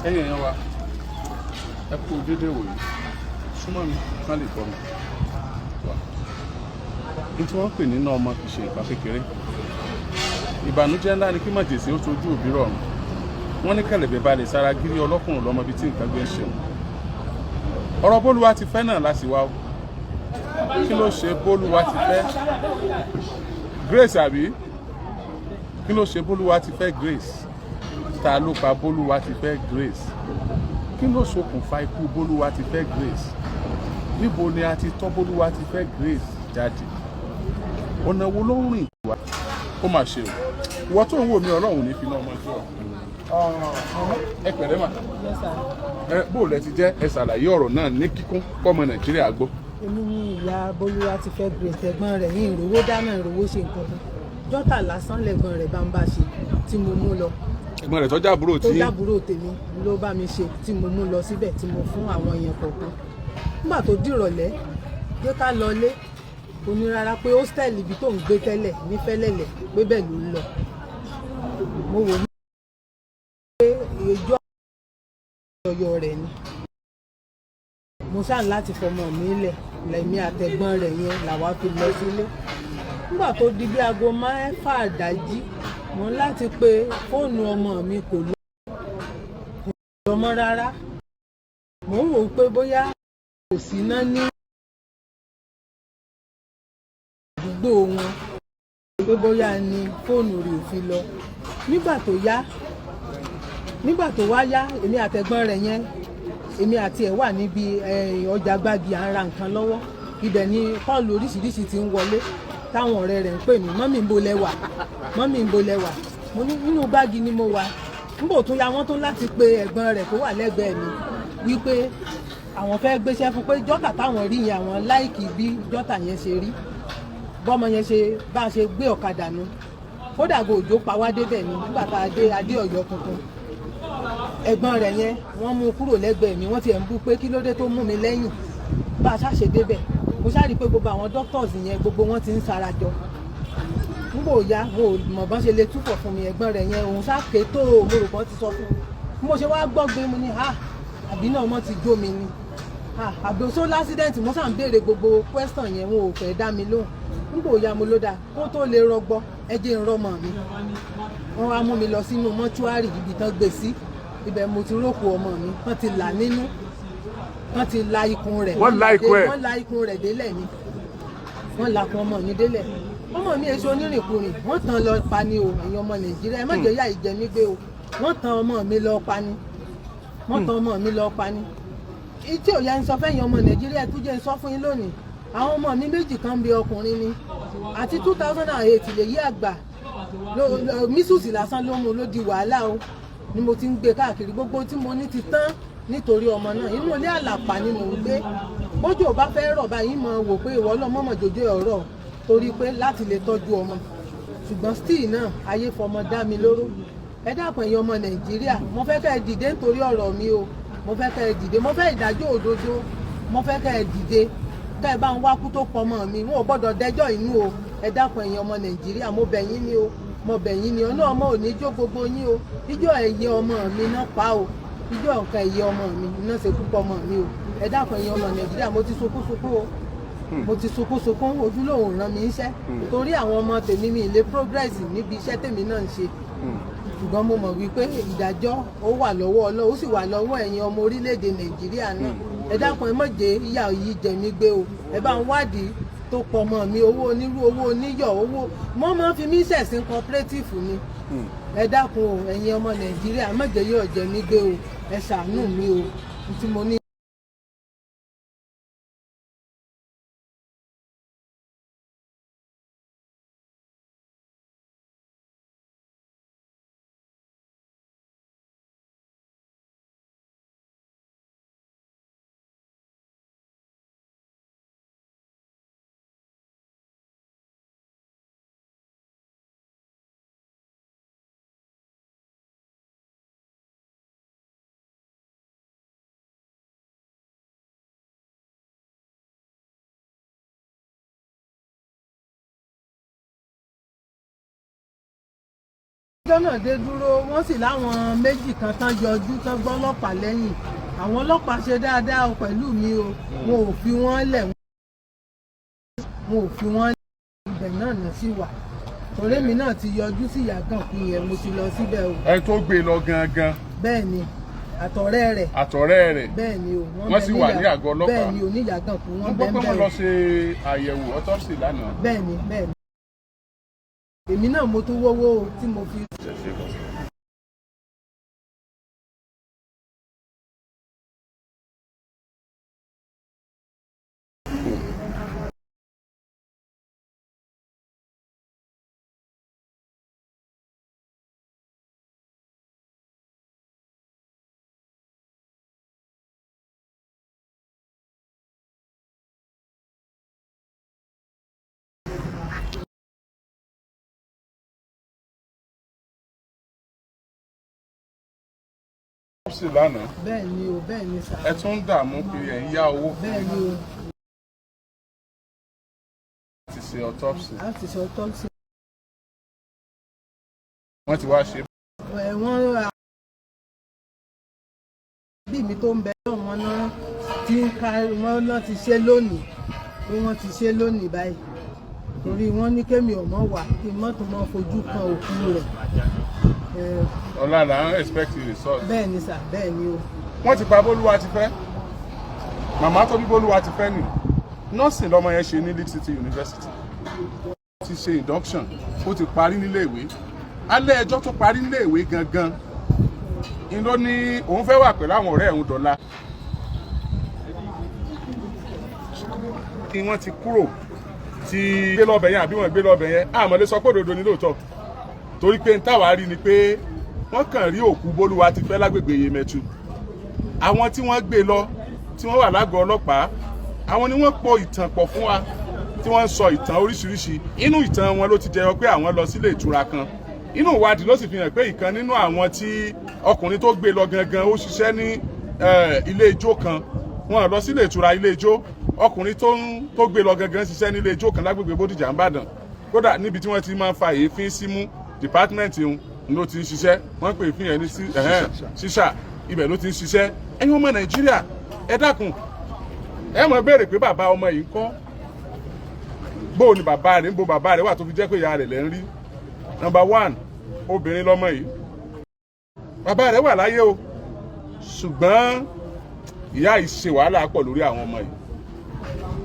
ẹ̀yin èèyàn wa ẹ kú dédé wòye súnmọ́ mi ká lè gbọ́ mi. Ní tí wọ́n pè nínú ọmọ kì í ṣe nǹkan kékeré. Ìbànújẹ́ ńlá ni kí màjèsí ó tojú òbí rọrùn. Wọ́n ní kẹ̀lẹ̀bẹ̀ balẹ̀ sára gírí ọlọ́kùnrin lọ́mọ bíi tí nǹkan gbé ń ṣeun. Ọ̀rọ̀ bólúwa ti fẹ́ náà láti wá o. Kí ló ṣe bólúwa ti fẹ́? Grace àbí? Kí ló ṣe bólúwa ti fẹ́ Grace? Ta ló pa bólúwa ti fẹ́ Grace? Kí ló ṣokùnfà ikú bólúwa ti fẹ́ Grace? Níbo ni a ti tọ́ bólúwa ti fẹ́ Grace jáde? Ọ̀nà wo ló ń rìn wá? Ó mà ṣe o. Ìwọ tó ń wò mí Ọlọ́run ní fi náà ọmọ ìjọ. Ẹ pẹ̀lẹ́ mà. Bó lẹ ti jẹ́ ẹ ṣàlàyé ọ̀rọ̀ náà ní kíkún kọ́mọ Nàìjíríà gbọ́. Èmi ní ìyá bólúwa ti fẹ́ Grace, ẹ̀gbọ́n rẹ̀ ní ìrówó dáná ìrówó ṣe nǹkan kan. Jọ́tà lásán lẹ̀gbọ́n rẹ̀ bá ń bá ṣe tí mo mú lọ. Ẹ̀gbọ́n rẹ̀ tó jábúrò tí. Tó jábúrò tèmi ló bá mi ṣe tí mo mú lọ síbẹ̀ tí mo fún àwọn èèyàn kọ̀ọ̀kan. Nígbà tó dìrọ̀lẹ́ jẹ́ ká lọlé kò ní rárá pé hostel ibi tó ń gbé tẹ́lẹ̀ ní Fẹ́lẹ́lẹ̀ pé bẹ́ẹ̀ ló ń lọ. Mo wò ní pé ìjọ ọyọ rẹ̀ ni. Mo ṣáà láti fọmọ mi lẹ̀ lẹ́mí àtẹ̀gbọ́n rẹ̀ yẹn làwa fi lọ sílé. Nígbà tó di bí aago 6 àdájí mo láti pe fóònù ọmọ mi kò lọ mọ́ rárá. Mo ń wò pé bóyá kò sí iná ní àdúgbò wọn pé bóyá ni fóònù rẹ̀ ò fi lọ. Nígbà tó wá yá èmi àtẹ̀gbọ́n rẹ̀ yẹn èmi àti ẹ̀ wà níbi ọjà Gbági à ń ra nǹkan lọ́wọ́. Ibẹ̀ ni kọ́ọ̀lù oríṣiríṣi ti ń wọlé táwọn ọ̀rẹ́ rẹ̀ ń pè mí mọ́mì ń bo lẹ́wà mọ́mì ń bo lẹ́wà. Mo ní nínú Gbági ni mo wà. Nígbà tó ya wọ́n tó láti pe ẹ̀gbọ́n rẹ̀ tó wà lẹ́gbẹ̀ẹ́ mi wípé àwọn fẹ́ gbéṣẹ́ fún pé jọ́tà táwọn rí yẹn àwọn láìkì bí jọ́tà yẹn ṣe rí bọ́mọ yẹn ṣe bá a ṣe gbé ọ̀kadà nu kódà gòjò pa wá débẹ̀ ni nígbà tá a dé adé Ọ̀yọ́ tuntun. Ẹ̀gbọ́n rẹ̀ yẹn wọ́n mú kúrò lẹ́gbẹ̀ẹ́ mi wọ́n ti ẹ̀ ń bú pé kí ló dé tó mú mi lẹ́yìn bá a ṣàṣe débẹ̀. Mo ṣáà rí pé gbogbo àwọn doctors yẹn gbogbo wọn ti ń sarajọ. Nígbà ó yá mo mọ̀ bọ́n ṣe lè túfọ̀ fún mi ẹ̀gbọ́n rẹ̀ yẹn òun ṣáàké tó mo rò pọ́n ti sọ fún un. Mo ṣe wá gbọ́gbé mo ní àbí náà ọmọ ti jó mi ni àbí o só lásídẹ̀ǹtì mo ṣáà ń béèrè gbogbo question yẹn wọn ò fẹ́ dá mi lóhùn. Nígbà ó yá mo ló dáa kó tó lè rọgbọ ẹ jẹ́ ń rọmọ mi. Wọ́n wá mú mi lọ sínú mọ́túárì ibi tán gbé sí ibẹ̀ mo ti rókò ọmọ mi wọ́n ti là nínú wọ́n ti la ikùn rẹ̀ wọ́n la ikùn rẹ̀ délẹ̀ ni wọ́n la kun ọmọ mi délẹ̀. Ọmọ mi èso onírìnkùnrin wọ́n tàn lọ pa ni o ẹ̀yin ọmọ Nàìjíríà ẹ má jẹ́ yá ìjẹ mi gbé o wọ́n tàn ọmọ mi lọ pa ni wọ́n tàn ọmọ mi lọ pa ni. Tí ò yá ń sọ fẹ́yìn ọmọ Nàìjíríà tó jẹ́ ń sọ fún yín lónìí àwọn ọmọ mi méjì kan bí ọkùnrin ni àti 2008 lè yí àgbà mísùsì lásán ló mú ló di wàhálà o ni mo ti ń gbé káàkiri gbogbo tí mo ní ti tán nítorí ọmọ náà inú ilé àlàpà ni mò ń gbé bójú ò bá fẹ́ rọ̀ báyìí mọ̀ wò pé ìwọ náà mọ̀mọ̀ jòjó ọ̀rọ̀ torí pé láti lè tọ́jú ọmọ ṣùgbọ́n still náà ayé fọmọ dá mi lóró. Ẹ dákun ẹ̀yin ọmọ Nàìjíríà mo fẹ́ kẹ́ ẹ dìde nítorí ọ̀rọ̀ mi o mo fẹ́ kẹ́ ẹ dìde mo fẹ́ ìdájọ́ òdodo mo fẹ́ kẹ́ ẹ dìde kẹ́ ẹ bá ń wákú tó pọ̀ mọ́ mi wọn ò gbọ́dọ̀ dẹjọ́ inú o. Ẹ dákun ẹ̀yin ọmọ Nàìjíríà mo bẹ̀ yín ni o mo bẹ̀ yín ni ọ̀nà ọmọ ò ní jó gbogbo yín o ijó ẹ̀yẹ ọmọ mi náà pa o ijó nǹkan ẹ̀yẹ ọmọ mi iná ṣe púpọ̀ ọmọ mi o. Ẹ dákun ẹ̀yin ọmọ Nàìjíríà mo ti sunkún o mo ti sunkún ojúlówó ràn mí iṣẹ́ torí àwọn ọmọ tèmi mi lè progress níbi iṣẹ́ tèmi náà ń ṣe ṣùgbọ́n mo mọ̀ wípé ìdájọ́ ó wà lọ́wọ́ Ọlọ́run ó sì wà lọ́wọ́ ẹ̀yin ọmọ orílẹ̀-èdè Nàìjíríà náà. Ẹ dákun ẹ má jẹ́ ìyà yìí jẹ mí gbé o ẹ bá ń wádìí tó pọ̀ mọ́ mi owó onírú owó oníyọ̀ owó wọ́n máa ń fi mí ṣẹ̀sìn cooperative ni. Ẹ dákun o ẹ̀yin ọmọ Nàìjíríà má jẹ́ yóò jẹ mí gbé o ẹ ṣàánú mi o tí mo ní. lọ́nà dé dúró wọ́n sì láwọn méjì kan tán yọjú tán gbọ́ ọlọ́pàá lẹ́yìn àwọn ọlọ́pàá ṣe dáadáa o pẹ̀lú mi o wọn ò fi wọ́n lẹ̀ wọn ò fi wọ́n lẹ̀ ibẹ̀ náà náà sì wà torí mi náà ti yọjú sí Ìyàgànkù yẹn mo ti lọ síbẹ̀ o. ẹ tó gbé lọ gangan. bẹ́ẹ̀ ni àtọ̀rẹ́ rẹ̀. àtọ̀rẹ́ rẹ̀. bẹ́ẹ̀ ni o wọ́n sì wà ní àgọ́ ọlọ́pàá. bẹ́ẹ̀ ni o ní Ìyàgànkù wọ́n bẹ́ẹ̀ bẹ́ẹ̀. wọ́n lọ ṣe àyẹ̀wò autopsy lánàá. bẹ́ẹ̀ ni èmi náà mo tún wọ́wọ́ tí mo fi. sí lánàá. bẹ́ẹ̀ ni o bẹ́ẹ̀ ni sà. ẹ tún ń dààmú kiri ẹ̀ ń yá owó. bẹ́ẹ̀ ni o. láti ṣe autopsy. láti ṣe autopsy. wọ́n ti wá ṣe. wọ́n ra bí mi tó ń bẹ lọ́wọ́ náà tí ń ka wọ́n náà ti ṣe lónìí pé wọ́n ti ṣe lónìí báyìí torí wọ́n ní kémi ọmọ wà kí mọ́tò mọ́ fojú kan òkú rẹ̀. ọ̀la là ń expect the result. bẹ́ẹ̀ ni sà bẹ́ẹ̀ ni o. wọ́n ti pa Bólúwa ti fẹ́ màmá tó bí Bólúwa ti fẹ́ nì nọ́ọ̀sì lọ́mọ yẹn ṣe ní Leeds City University ó ti ṣe induction ó ti parí nílé ìwé alẹ́ ẹjọ́ tó parí nílé ìwé gangan ni ló ní òun fẹ́ wà pẹ̀lú àwọn ọ̀rẹ́ òun dọ̀la kí wọ́n ti kúrò ti gbé lọ́bẹ̀ yẹn àbí wọ́n gbé lọ́bẹ̀ yẹn àmọ́lé sọ pé òdodo ni lóòótọ́ torí pé n táwa rí ni pé wọ́n kàn rí òkú Bólúwa ti fẹ́ lágbègbè Yemẹtu àwọn tí wọ́n gbé lọ tí wọ́n wà lágọ̀ọ́ ọlọ́pàá àwọn ni wọ́n pọ̀ ìtàn pọ̀ fún wa tí wọ́n ń sọ ìtàn oríṣiríṣi inú ìtàn wọn ló ti jẹyọ pé àwọn lọ sílé ìtura kan inú ìwádìí ló sì fi hàn pé ìkan nínú àwọn tí ọkùnrin tó gbé lọ gangan ó ṣiṣẹ́ ní ilé ijó kan wọ́n lọ sílé ìtura ilé ijó ọkùnrin tó gbé lọ gangan ṣiṣẹ́ ní ilé ijó kan lágbègbè Bódìjà ńbàdàn kódà níbi tí wọ́n ti máa ń fa èéfín símú dìpátímẹ́ǹtì òun ló ti ń ṣiṣẹ́ wọ́n pè fún yẹn ní ṣíṣà ibẹ̀ ló ti ń ṣiṣẹ́ ẹ̀yin ọmọ Nàìjíríà ẹ dákun ẹ mọ̀ béèrè pé bàbá ọmọ yìí ń kọ́ bóò ni bàbá rẹ̀ ń bo bàbá rẹ̀ wà tó fi jẹ́ pé ìyá rẹ̀ lẹ́ ń rí number one obìnrin lọ́mọ yìí bàbá rẹ̀ wà láyé o ṣùgbọ́n ìyá yìí ṣe wàhálà pọ̀ lórí àwọn ọmọ yìí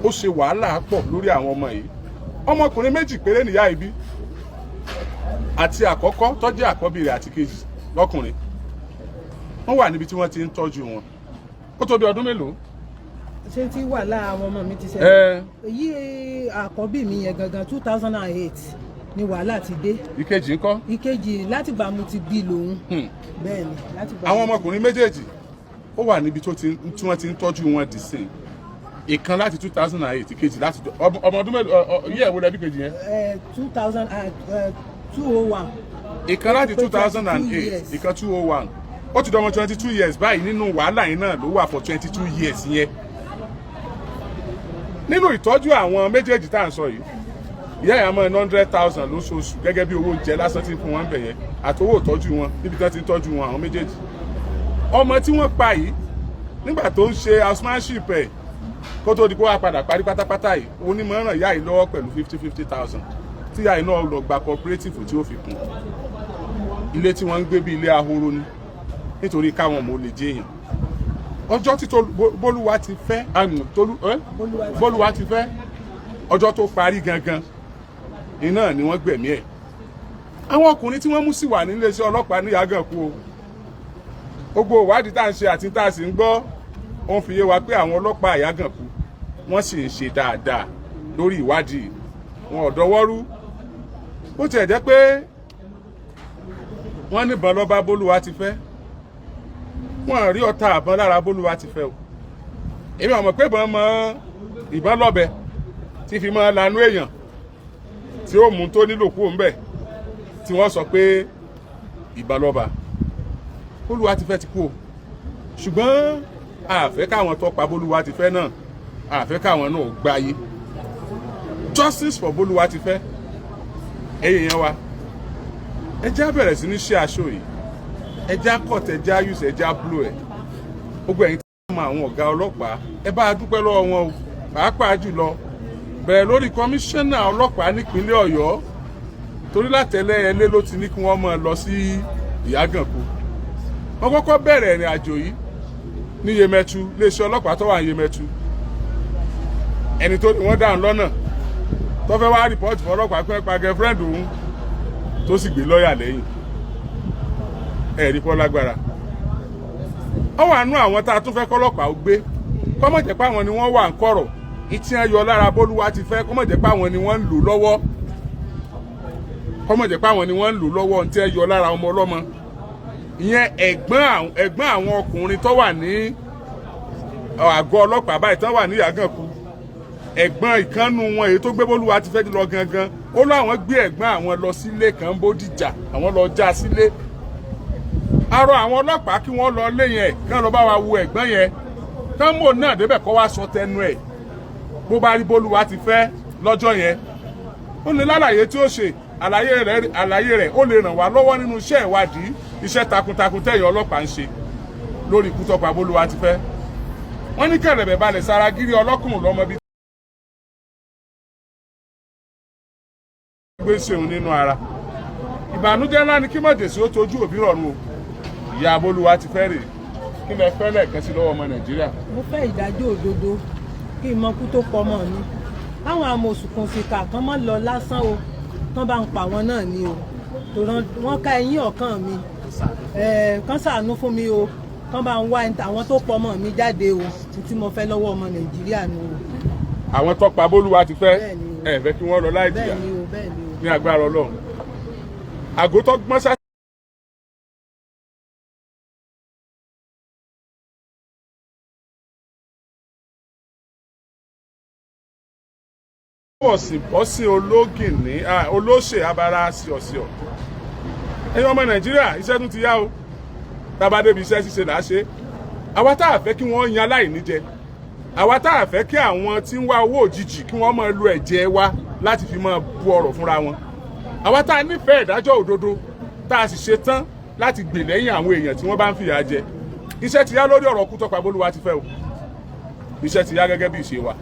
ó ṣe wàhálà pọ̀ lórí àwọn ọmọ yìí ọmọkùnrin méjì péré nìyá yìí bí àti àkọ́kọ́ tó jẹ́ àkọ́bí rẹ̀ àti kejì lọ́kùnrin wọ́n wà níbi tí wọ́n ti ń tọ́jú wọn ó tó bí ọdún mélòó. ṣé tí wàhálà àwọn ọmọ mi ti ṣẹlẹ̀ èyí àkọ́bí mi yẹn gangan 2008 ni wàhálà ti dé. ìkejì ńkọ́. ìkejì látìgbà mo ti bí lòun. bẹ́ẹ̀ ni látìgbà. àwọn ọmọkùnrin méjèèjì ó wà níbi tí wọ́n ti ń tọ́jú wọn dì sí ìkan láti 2008 ìkejì láti ọmọ ọdún mélòó yíyẹ wo lẹbi kejì yẹn. 201. ìkan láti 2008 ìkan 201 ó ti dọmọ 22 years báyìí nínú wàhálà yìí náà ló wà for 22 years yẹn. nínú ìtọ́jú àwọn méjèèjì tá à ń sọ yìí ìyá yẹn mọ́ 100,000 lóṣooṣù gẹ́gẹ́ bí owó oúnjẹ lásán tí ń fún wọn bẹ̀ yẹn àtowó ìtọ́jú wọn níbi tí wọ́n ti ń tọ́jú wọn àwọn méjèèjì. ọmọ tí wọ́n pa yìí nígbà tó ń ṣe housemanship ẹ̀ kó tó di kó wá padà parí pátápátá yìí onímọ̀ràn ìyá yìí lọ́wọ́ pẹ̀lú 50,000 tí ìyá yìí náà lọ gba cooperative tí ó fi kún ilé tí wọ́n ń gbé bí ilé ahoro ni nítorí káwọn ọmọ olè jẹyàn ọjọ́ tí Bólúwa ti fẹ́ Bólúwa ti fẹ́ ọjọ́ tó parí gangan iná ni wọ́n gbẹ̀mí ẹ̀ àwọn ọkùnrin tí wọ́n mú sí wà nílé iṣẹ́ ọlọ́pàá ní Ìyágànkù o gbogbo ìwádìí tá à ń ṣe àti tá a sì ń gbọ́ ó ń fi yé wa pé àwọn ọlọ́pàá Ìyágànkù wọ́n sì ń ṣe dáadáa lórí ìwádìí wọn ò dọwọ́rú bó tiẹ̀ jẹ́ pé wọ́n níbọn ló bá Bólúwa ti fẹ́ wọ́n rí ọta àbọn lára Bólúwa ti fẹ́ o èmi ò mọ̀ pé ìbọn lọ́bẹ tí fi máa lanú èèyàn tí ó mú tó nílò kú òǹbẹ tí wọ́n sọ pé ìbọn lọ́ba Bólúwa ti fẹ́ ti kú o ṣùgbọ́n àfẹ́ káwọn tó pa Bólúwa ti fẹ́ náà àfẹ́ káwọn náà gbáyé justice for Bólúwa ti fẹ́ ẹ̀yin yẹn wa ẹ já bẹ̀rẹ̀ sí ní ṣe aṣọ yìí, ẹ já cut, ẹ já use, ẹ já blow ẹ̀. Gbogbo ẹ̀yin tí wọ́n mọ àwọn ọ̀gá ọlọ́pàá ẹ bá a dúpẹ́ lọ́wọ́ wọn o, pàápàá jùlọ bẹ̀rẹ̀ lórí kọmíṣánná ọlọ́pàá nípínlẹ̀ Ọ̀yọ́ torí látẹ̀lẹ́yẹlé ló ti ní kí wọ́n máa lọ sí Ìyágànkù. Wọ́n kọ́kọ́ bẹ̀rẹ̀ ìrìn àjò yìí ní Yemẹtu, iléeṣẹ́ ọlọ́pàá tó wà ní Yemẹtu. Ẹni tó wọ́n dáhùn lọ́nà tó fẹ́ wá rìpọ́ọ̀tì fún ọlọ́pàá pé pa girlfriend òun tó sì gbé lọ́ọ̀yà lẹ́yìn. Ẹ̀rí pọ́ lágbára. Ó wà nú àwọn tá a tún fẹ́ kọ́lọ́pàá ó gbé kọ́mọ̀ jẹ́ pé àwọn ni wọ́n wà ń kọ̀rọ̀ ìtí ẹ̀ yọ lára bólúwa ti fẹ́ kọ́mọ̀ jẹ́ pé àwọn ni wọ́n ń lò lọ́wọ́ kọ́mọ̀ jẹ́ pé àwọn ni wọ́n ń lò lọ́wọ́ ntí ẹ̀ yọ lára ọmọ ọlọ́mọ. Ìyẹn ẹ̀gbọ́n àwọn ọkùnrin tó wà ní àgọ́ ọlọ́pàá báyìí tó wà ní Ìyágànkù, ẹ̀gbọ́n ìkànnù wọn èyí tó gbé bólúwa ti fẹ́ lọ gangan ó láwọn gbé ẹ̀gbọ́n àwọn lọ sílé kan Bódìjà, àwọn lọ já sílé. Arọ àwọn ọlọ́pàá kí wọ́n lọ lé yẹn kí wọ́n lọ bá wa wo ẹ̀gbọ́n yẹn tánmò náà débẹ̀ kọ́ wá sọ tẹnu ẹ̀ bó bá rí bólúwa ti fẹ́ lọ́jọ́ yẹn. Ó lè lálàyé tí ó ṣe àlàyé rẹ̀ ó lè ràn wá lọ́wọ́ nínú iṣẹ́ ìwádìí, iṣẹ́ takuntakun tẹ̀yìn ọlọ́pàá ń ṣe lórí ikú tó pa bólúwa ti fẹ́. Wọ́n ní kẹ̀rẹ̀bẹ̀ balẹ̀ sára gírí ọlọ́kùnrin lọ́mọ bíi gbé ṣeun nínú ara. Ìbànújẹ́ ńlá ni kí mọ̀jèsí ó tojú òbí rọ̀rùn o. Ìyá bólúwa ti fẹ́ rèé kí lẹ fẹ́ lẹ́ẹ̀kan sí lọ́wọ́ ọmọ Nàìjíríà. Mo fẹ́ ìdájọ́ òdodo kí n mọ kú tó pọ̀ mọ́ mi. Táwọn amòṣùkùn fìkà kan mọ́ lọ lásán o, tán bá ń pa wọn náà ni o. Tòrán wọ́n ká ẹyín ọ̀kan mi. Kán ṣàánú fún mi o. Kán bá ń wá àwọn tó pọ̀ mọ́ mi jáde o. Tí mo fẹ́ lọ́wọ́ ọmọ Nàìjíríà ni o. Àwọn tó pa bólúwa ti fẹ́ ẹ fẹ́ kí wọ́n lọ láì jìyà ní agbára Ọlọ́run. Àgótọ́ gbọ́n sá bọ́sìn ológìnní olóṣè abara ṣíọ̀ṣíọ̀. Ẹ̀yin ọmọ Nàìjíríà iṣẹ́ tún ti yá o, tábà débi iṣẹ́ ṣíṣe là á ṣe. Àwa tá a fẹ́ kí wọ́n yan aláìní jẹ, àwa tá a fẹ́ kí àwọn tí ń wá owó òjijì kí wọ́n máa lo ẹ̀jẹ̀ wa láti fi máa bu ọ̀rọ̀ fúnra wọn. Àwa tá a nífẹ̀ẹ́ ìdájọ́ òdodo tá a sì ṣe tán láti gbè lẹ́yìn àwọn èèyàn tí wọ́n bá ń fìyà jẹ. Iṣẹ́ ti yá lórí ọ̀rọ̀ kú tó pa bólúwa ti fẹ́ o. Iṣẹ́ ti yá gẹ́gẹ́ bí ìṣe wa.